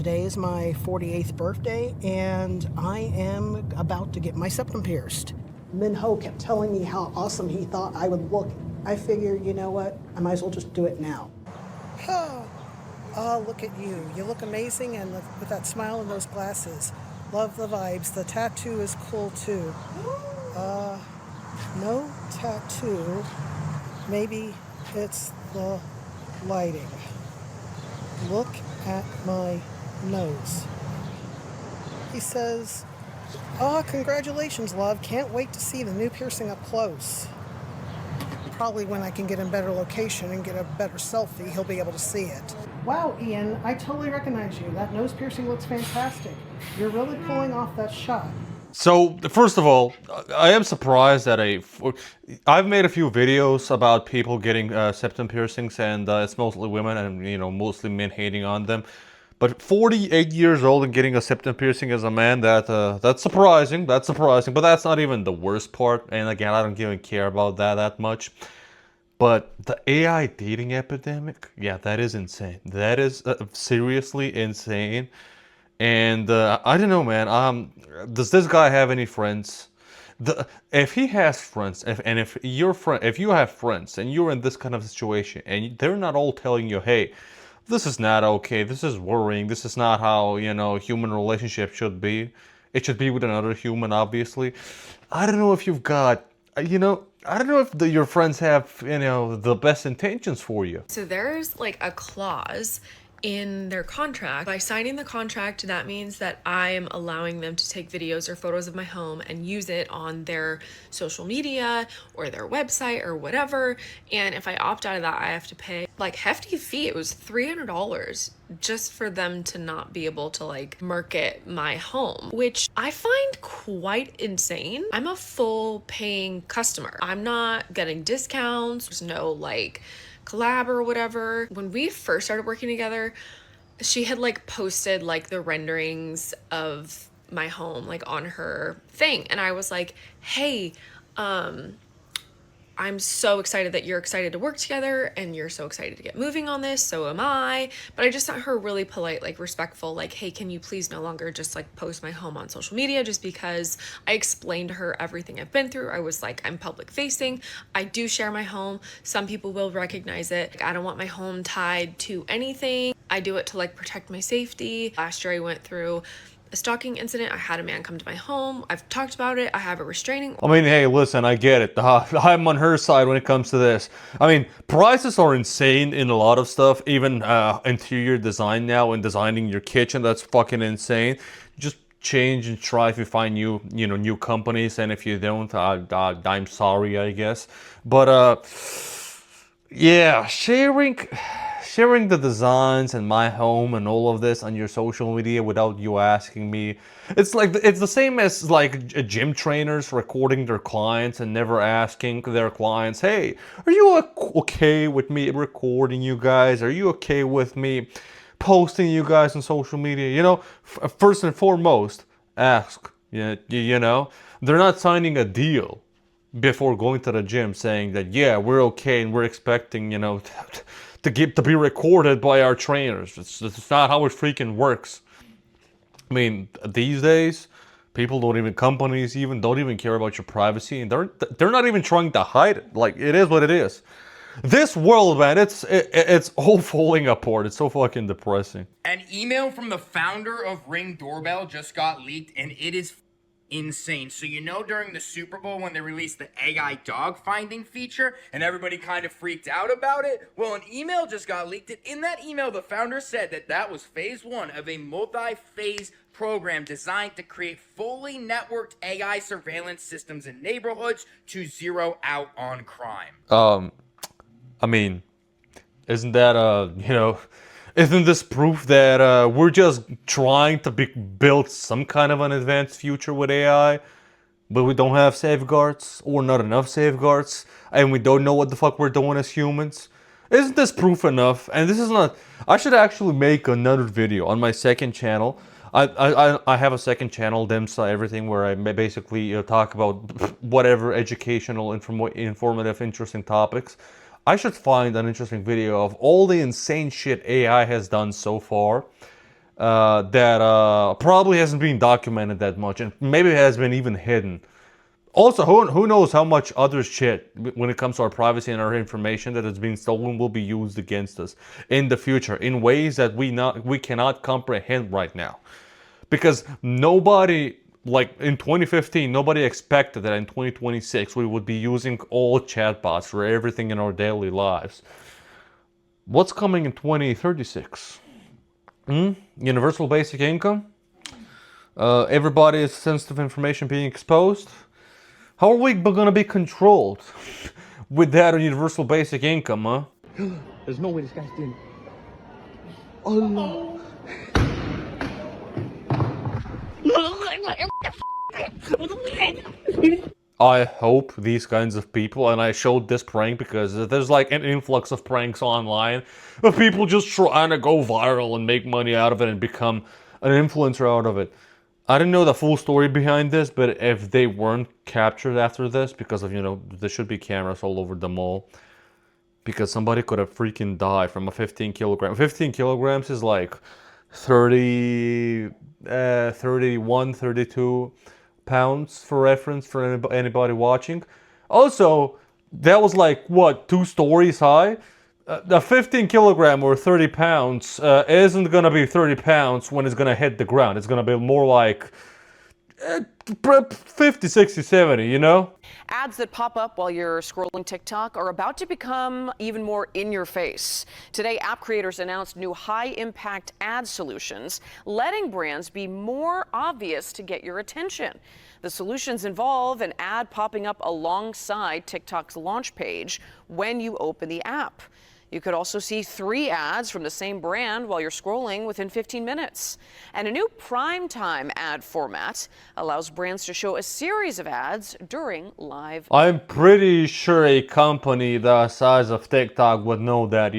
Today is my 48th birthday, and I am about to get my septum pierced. Min Ho kept telling me how awesome he thought I would look. I figured, you know what? I might as well just do it now. Oh, look at you. You look amazing, and with that smile and those glasses. Love the vibes. The tattoo is cool, too. No tattoo. Maybe it's the lighting. Look at my nose. He says, congratulations, love. Can't wait to see the new piercing up close. Probably when I can get in better location and get a better selfie, he'll be able to see it. Wow, Ian, I totally recognize you. That nose piercing looks fantastic. You're really pulling off that shot. So, first of all, I am surprised that I've made a few videos about people getting septum piercings, and it's mostly women and, mostly men hating on them. But 48 years old and getting a septum piercing as a man, that's surprising. That's surprising, but that's not even the worst part. And again, I don't even care about that much. But the AI dating epidemic, yeah, that is insane. That is seriously insane. And I don't know, man. Does this guy have any friends? If he has friends, if you have friends and you're in this kind of situation, and they're not all telling you, hey, this is not okay, this is worrying, this is not how human relationship should be. It should be with another human, obviously. I don't know if you've got, I don't know if your friends have, the best intentions for you. So there's like a clause in their contract. By signing the contract, that means that I'm allowing them to take videos or photos of my home and use it on their social media or their website or whatever. And if I opt out of that, I have to pay like hefty fee. It was $300 just for them to not be able to like market my home, which I find quite insane. I'm a full paying customer. I'm not getting discounts. There's no like collab or whatever. When we first started working together, she had like posted like the renderings of my home like on her thing, and I was like, hey, I'm so excited that you're excited to work together and you're so excited to get moving on this. So am I. But I just sent her really polite, like respectful, like, hey, can you please no longer just like post my home on social media, just because I explained to her everything I've been through. I was like, I'm public facing. I do share my home. Some people will recognize it. Like, I don't want my home tied to anything. I do it to like protect my safety. Last year I went through a stalking incident. I had a man come to my home. I've talked about it. I have a restraining. I mean, hey, listen, I get it. I'm on her side when it comes to this. I mean, prices are insane in a lot of stuff. Even interior design now and designing your kitchen, that's fucking insane. Just change and try if you find new companies, and if you don't, I'm sorry, I guess. But yeah, sharing the designs and my home and all of this on your social media without you asking me. It's the same as like gym trainers recording their clients and never asking their clients, hey, are you okay with me recording you guys? Are you okay with me posting you guys on social media? First and foremost, ask. They're not signing a deal before going to the gym saying that, yeah, we're okay and we're expecting, to be recorded by our trainers. It's not how it freaking works. I mean, these days, companies even don't even care about your privacy, and they're not even trying to hide it. Like, it is what it is. This world, man, it's all falling apart. It's so fucking depressing. An email from the founder of Ring Doorbell just got leaked, and it is insane. So during the Super Bowl when they released the AI dog finding feature and everybody kind of freaked out about it, well, an email just got leaked, and in that email the founder said that was phase 1 of a multi-phase program designed to create fully networked AI surveillance systems in neighborhoods to zero out on crime. I mean, isn't that isn't this proof that we're just trying to build some kind of an advanced future with AI, but we don't have safeguards, or not enough safeguards, and we don't know what the fuck we're doing as humans? Isn't this proof enough? And this is not... I should actually make another video on my second channel. I have a second channel, Dimsa Everything, where I basically talk about whatever educational, informative, interesting topics. I should find an interesting video of all the insane shit AI has done so far, that probably hasn't been documented that much, and maybe has been even hidden. Also, who knows how much other shit when it comes to our privacy and our information that has been stolen will be used against us in the future in ways that we cannot comprehend right now. Because nobody, like in 2015, nobody expected that in 2026 we would be using all chatbots for everything in our daily lives. What's coming in 2036? Universal basic income? Everybody's sensitive information being exposed? How are we gonna be controlled with that universal basic income, huh? There's no way this guy's doing it. Oh no. I hope these kinds of people, and I showed this prank because there's like an influx of pranks online of people just trying to go viral and make money out of it and become an influencer out of it. I didn't know the full story behind this, but if they weren't captured after this, because of, there should be cameras all over the mall, because somebody could have freaking died from a 15 kilogram. 15 kilograms is like 31, 32 pounds for reference for anybody watching. Also, that was like, what, 2 stories high? The 15 kilogram or 30 pounds isn't gonna be 30 pounds when it's gonna hit the ground. It's gonna be more like 50, 60, 70, you know? Ads that pop up while you're scrolling TikTok are about to become even more in your face. Today, app creators announced new high-impact ad solutions, letting brands be more obvious to get your attention. The solutions involve an ad popping up alongside TikTok's launch page when you open the app. You could also see 3 ads from the same brand while you're scrolling within 15 minutes. And a new primetime ad format allows brands to show a series of ads during live. I'm pretty sure a company the size of TikTok would know that,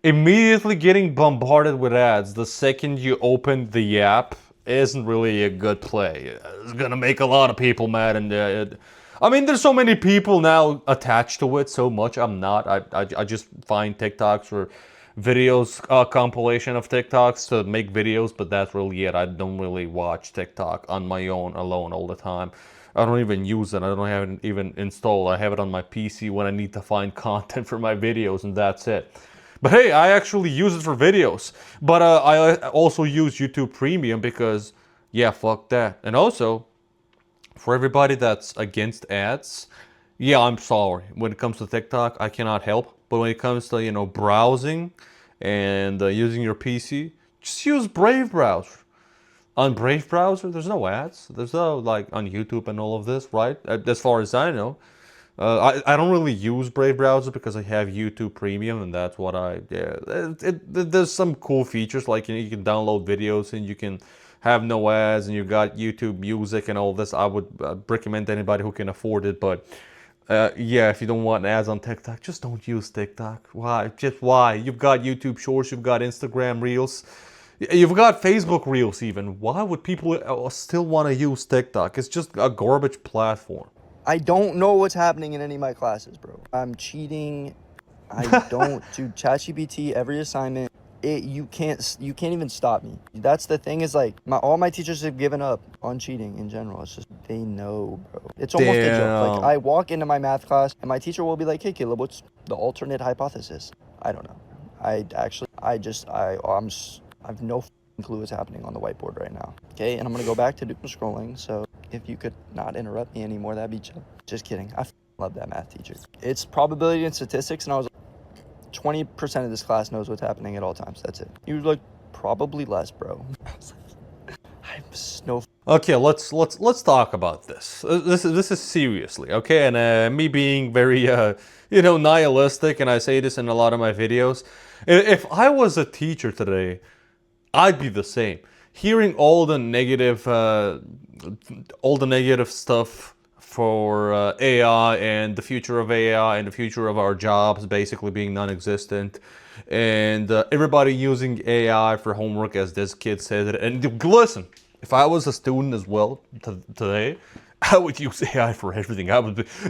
immediately getting bombarded with ads the second you open the app isn't really a good play. It's gonna make a lot of people mad, and there's so many people now attached to it so much. I'm not. I just find TikToks or videos, compilation of TikToks to make videos, but that's really it. I don't really watch TikTok on my own, alone all the time. I don't even use it. I don't have it even installed. I have it on my PC when I need to find content for my videos, and that's it. But hey, I actually use it for videos. But I also use YouTube Premium because, yeah, fuck that. And also, for everybody that's against ads, yeah, I'm sorry. When it comes to TikTok, I cannot help. But when it comes to, browsing and using your PC, just use Brave browser. On Brave browser, there's no ads. There's no, like, on YouTube and all of this, right? As far as I know. I don't really use Brave browser because I have YouTube Premium, and that's what there's some cool features, like you can download videos and you can have no ads, and you got YouTube Music and all this. I would recommend anybody who can afford it, but yeah, if you don't want ads on TikTok, just don't use TikTok. Why? Just why? You've got YouTube Shorts, you've got Instagram Reels, you've got Facebook Reels even. Why would people still want to use TikTok? It's just a garbage platform. I don't know what's happening in any of my classes, bro. I'm cheating. I don't do ChatGPT every assignment. You can't even stop me. That's the thing, is like all my teachers have given up on cheating in general. It's just, they know, bro. It's almost a joke. Like, I walk into my math class and my teacher will be like, "Hey Caleb, what's the alternate hypothesis?" I don't know. I have no clue what's happening on the whiteboard right now. Okay, and I'm gonna go back to scrolling. So if you could not interrupt me anymore, that'd be chill. Just kidding. I love that math teacher. It's probability and statistics, and I was like, 20% of this class knows what's happening at all times. That's it. He was like, probably less, bro. I was like, I have no. Okay, let's talk about this. This is seriously, okay? And me being very nihilistic, and I say this in a lot of my videos. If I was a teacher today, I'd be the same. Hearing all the negative stuff for AI and the future of AI and the future of our jobs basically being non-existent, and everybody using AI for homework, as this kid said it. And listen, if I was a student as well today, I would use AI for everything.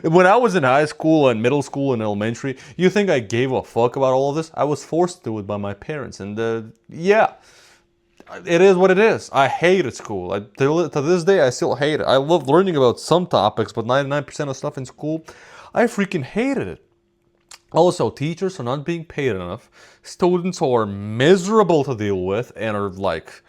When I was in high school and middle school and elementary, you think I gave a fuck about all of this? I was forced to do it by my parents, and yeah. it is what it is. I hated school. To this day, I still hate it. I love learning about some topics, but 99% of stuff in school, I freaking hated it. Also, teachers are not being paid enough. Students are miserable to deal with and are like,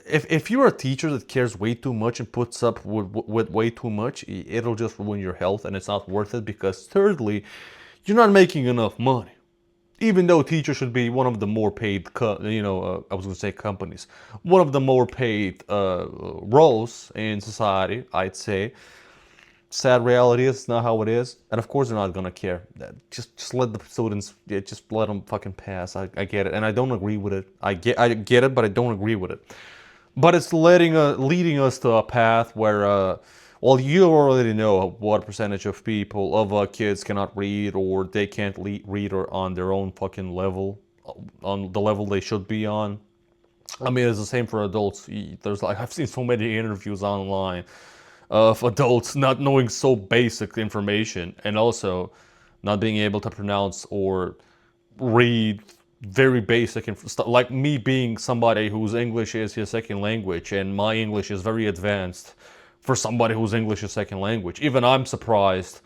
if you're a teacher that cares way too much and puts up with way too much, it'll just ruin your health and it's not worth it, because thirdly, you're not making enough money. Even though teachers should be one of the more paid, I was going to say companies, one of the more paid roles in society, I'd say. Sad reality is not how it is, and of course they're not gonna care. Just let the students, just let them fucking pass. I get it, and I don't agree with it. I get it, but I don't agree with it. But it's leading us to a path where, well, you already know what percentage of people, of kids cannot read, or they can't read or on their own fucking level, on the level they should be on. I mean, it's the same for adults. There's like, I've seen so many interviews online of adults not knowing so basic information, and also not being able to pronounce or read very basic stuff. Like me being somebody whose English is his second language, and my English is very advanced for somebody whose English is second language. Even I'm surprised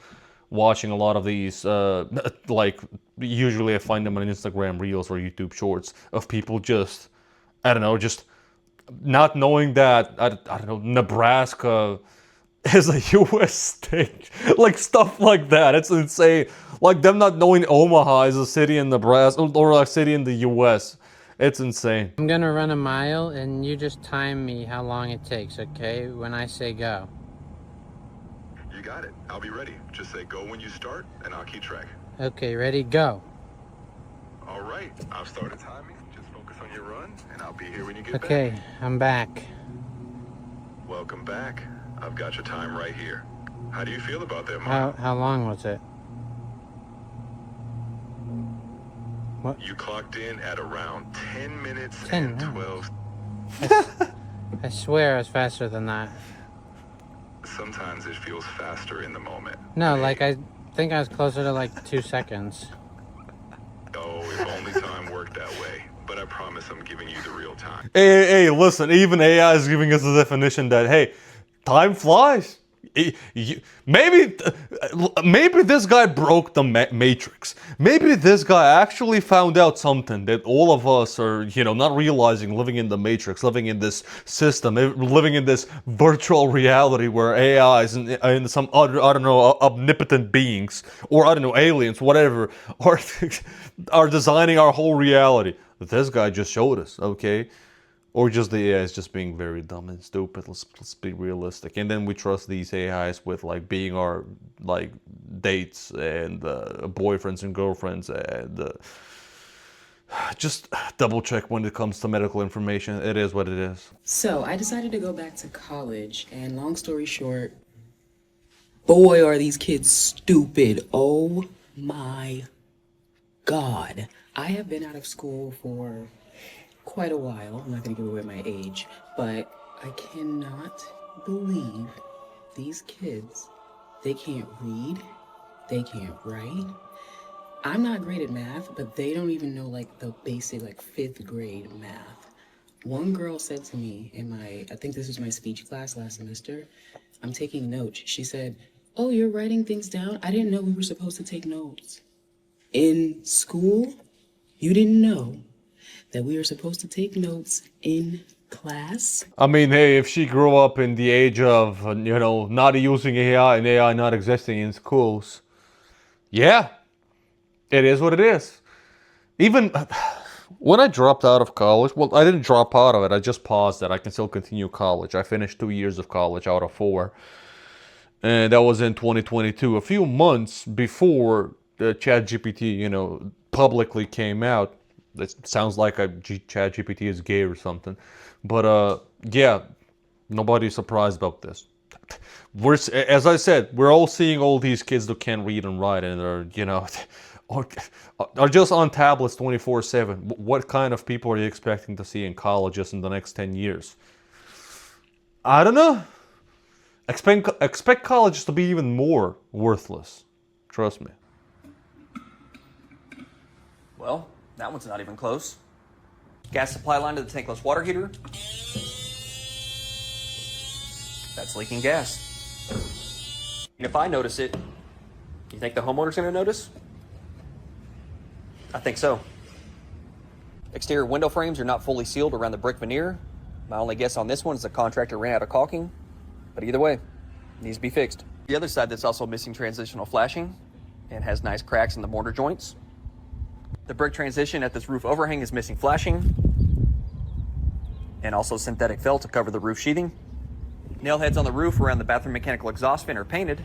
watching a lot of these, like, usually I find them on Instagram Reels or YouTube Shorts of people just, I don't know, just not knowing that, I don't know, Nebraska is a U.S. state. Like, stuff like that. It's insane. Like, them not knowing Omaha is a city in Nebraska, or a city in the U.S. It's insane. I'm gonna run a mile, and you just time me how long it takes, okay? When I say go. You got it. I'll be ready. Just say go when you start, and I'll keep track. Okay, ready, go. All right. I've started timing. Just focus on your run, and I'll be here when you get back. Okay, I'm back. Welcome back. I've got your time right here. How do you feel about that, Mom? How long was it? What? You clocked in at around 10 minutes 10 and minutes. 12. I swear I was faster than that. Sometimes it feels faster in the moment. No, like I think I was closer to like 2 seconds. Oh, if only time worked that way. But I promise I'm giving you the real time. Hey, listen, even AI is giving us the definition that, hey, time flies. Maybe this guy broke the matrix. Maybe this guy actually found out something that all of us are, not realizing, living in the matrix, living in this system, living in this virtual reality where AIs and some other, I don't know, omnipotent beings, or I don't know, aliens, whatever, are designing our whole reality. This guy just showed us, okay? Or just the AI is just being very dumb and stupid. Let's be realistic. And then we trust these AIs with like being our like dates and boyfriends and girlfriends, and just double check when it comes to medical information. It is what it is. So I decided to go back to college, and long story short, boy, are these kids stupid. Oh my God. I have been out of school for quite a while. I'm not going to give away my age, but I cannot believe these kids. They can't read. They can't write. I'm not great at math, but they don't even know like the basic like 5th grade math. One girl said to me in I think this was my speech class last semester, I'm taking notes. She said, "Oh, you're writing things down? I didn't know we were supposed to take notes." In school, you didn't know that we are supposed to take notes in class? I mean, hey, if she grew up in the age of, not using AI and AI not existing in schools, yeah, it is what it is. Even when I dropped out of college, well, I didn't drop out of it, I just paused it. I can still continue college. I finished 2 years of college out of 4. And that was in 2022, a few months before the ChatGPT, publicly came out. It sounds like ChatGPT is gay or something. But, yeah, nobody's surprised about this. As I said, we're all seeing all these kids that can't read and write and are, are just on tablets 24/7. What kind of people are you expecting to see in colleges in the next 10 years? I don't know. Expect colleges to be even more worthless. Trust me. Well, that one's not even close. Gas supply line to the tankless water heater. That's leaking gas. And if I notice it, you think the homeowner's gonna notice? I think so. Exterior window frames are not fully sealed around the brick veneer. My only guess on this one is the contractor ran out of caulking, but either way, it needs to be fixed. The other side that's also missing transitional flashing and has nice cracks in the mortar joints. The brick transition at this roof overhang is missing flashing and also synthetic felt to cover the roof sheathing. Nail heads on the roof around the bathroom mechanical exhaust fan are painted,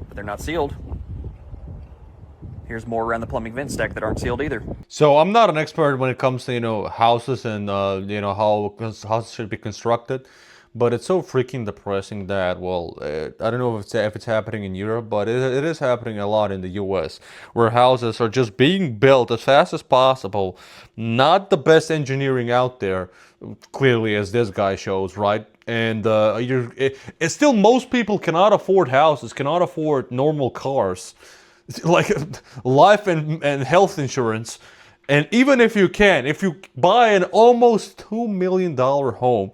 but they're not sealed. Here's more around the plumbing vent stack that aren't sealed either. So I'm not an expert when it comes to, you know, houses and, you know, how houses should be constructed. But it's so freaking depressing that, well, I don't know if it's happening in Europe, but it is happening a lot in the US, where houses are just being built as fast as possible. Not the best engineering out there, clearly, as this guy shows, right? And it's still, most people cannot afford houses, cannot afford normal cars, like life and health insurance. And even if you can, if you buy an almost $2 million home,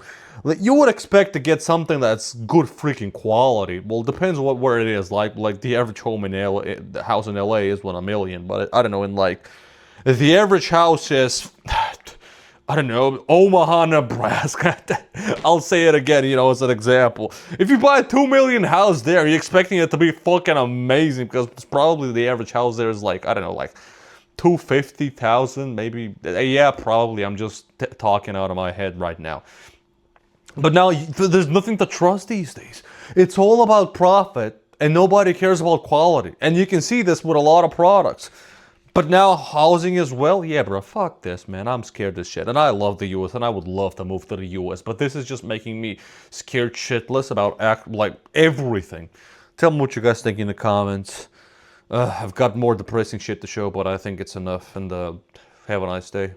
you would expect to get something that's good freaking quality. Well, it depends where it is. Like the average home in LA, the house in LA is $1 million, but I don't know. In like the average house is, I don't know, Omaha, Nebraska. I'll say it again, you know, as an example. If you buy a $2 million house there, you're expecting it to be fucking amazing, because it's probably the average house there is like, I don't know, like $250,000 maybe. Yeah, probably. I'm just talking out of my head right now. But now there's nothing to trust these days. It's all about profit and nobody cares about quality. And you can see this with a lot of products. But now housing as well? Yeah, bro, fuck this, man. I'm scared as shit. And I love the US and I would love to move to the US. But this is just making me scared shitless about like everything. Tell me what you guys think in the comments. I've got more depressing shit to show, but I think it's enough. And have a nice day.